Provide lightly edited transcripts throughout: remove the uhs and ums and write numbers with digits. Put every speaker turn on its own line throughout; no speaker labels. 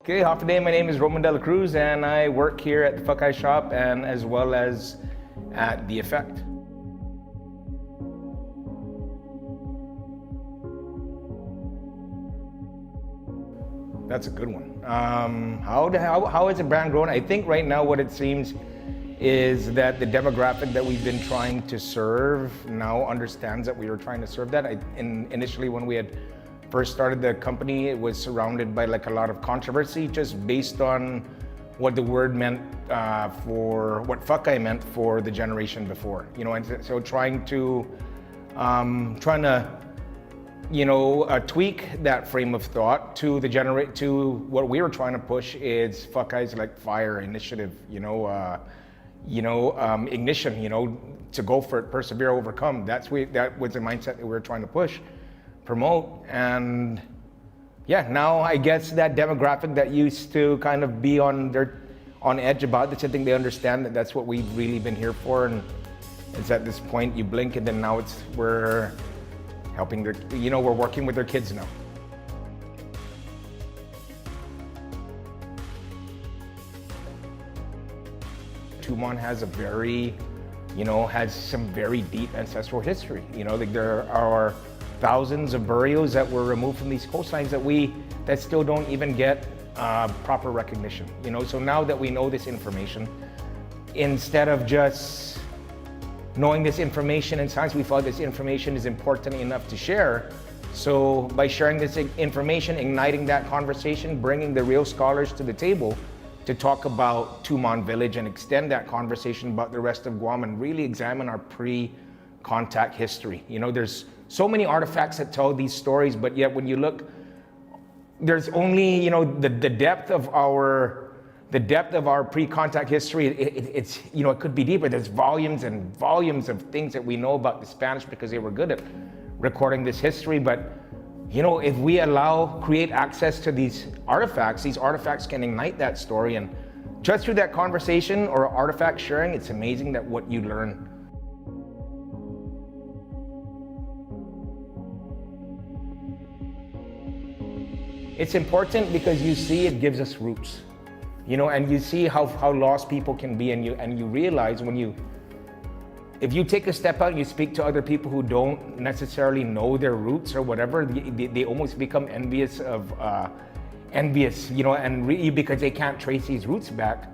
Okay, half day. My name is Roman Dela Cruz, and I work here at the Fuckeye Shop and as well as at The Effect. That's a good one. How has the brand grown? I think right now what it seems is that the demographic that we've been trying to serve now understands that we were trying to serve that. Initially when we had first started the company, it was surrounded by like a lot of controversy just based on what the word meant for what Fuckeye meant for the generation before. And so trying to tweak that frame of thought to to what we were trying to push is Fuckeye's like fire initiative, ignition, to go for it, persevere, overcome. That was the mindset that we were trying to push, promote, and yeah, now I guess that demographic that used to kind of be on edge about this, I think they understand that that's what we've really been here for, and it's at this point you blink and then now we're helping we're working with their kids now. Tumon has has some very deep ancestral history. There are thousands of burials that were removed from these coastlines that still don't even get proper recognition. So now that we know this information, instead of just knowing this information in science, we thought this information is important enough to share. So by sharing this information, igniting that conversation, bringing the real scholars to the table to talk about Tumon Village and extend that conversation about the rest of Guam and really examine our pre-contact history. There's so many artifacts that tell these stories, but yet when you look, there's only, the depth of our pre-contact history, it could be deeper. There's volumes and volumes of things that we know about the Spanish because they were good at recording this history. But, if we create access to these artifacts can ignite that story. And just through that conversation or artifact sharing, it's amazing that what you learn. It's important because you see it gives us roots. And you see how lost people can be, and you realize if you take a step out and you speak to other people who don't necessarily know their roots or whatever, they almost become envious, because they can't trace these roots back.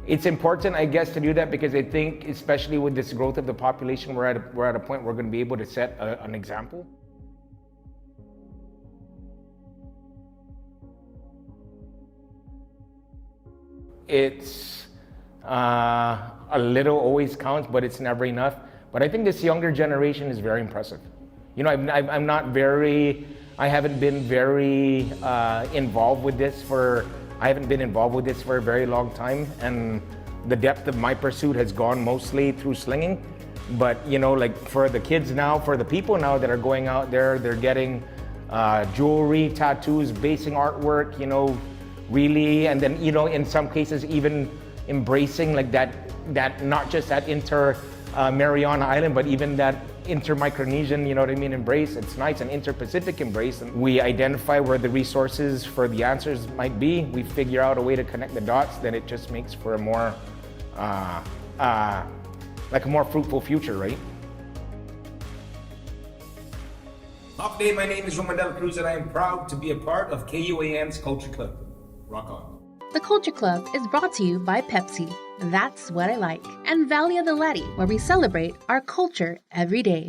It's important, I guess, to do that because I think, especially with this growth of the population, we're at a point where we're going to be able to set an example. It's a little always counts, but it's never enough. But I think this younger generation is very impressive. I haven't been very involved with this for a very long time, and the depth of my pursuit has gone mostly through slinging. But like for the kids now, for the people now that are going out there, they're getting jewelry, tattoos, basing artwork, really, and then in some cases even embracing like that not just that Mariana Island, but even that inter-Micronesian, embrace. It's nice, an inter-Pacific embrace. And we identify where the resources for the answers might be. We figure out a way to connect the dots. Then it just makes for a more fruitful future, right? Half day. My name is Roman Dela Cruz, and I am proud to be a part of KUAM's Culture Club. Rock on.
The Culture Club is brought to you by Pepsi, That's What I Like, and Valley of the Latte, where we celebrate our culture every day.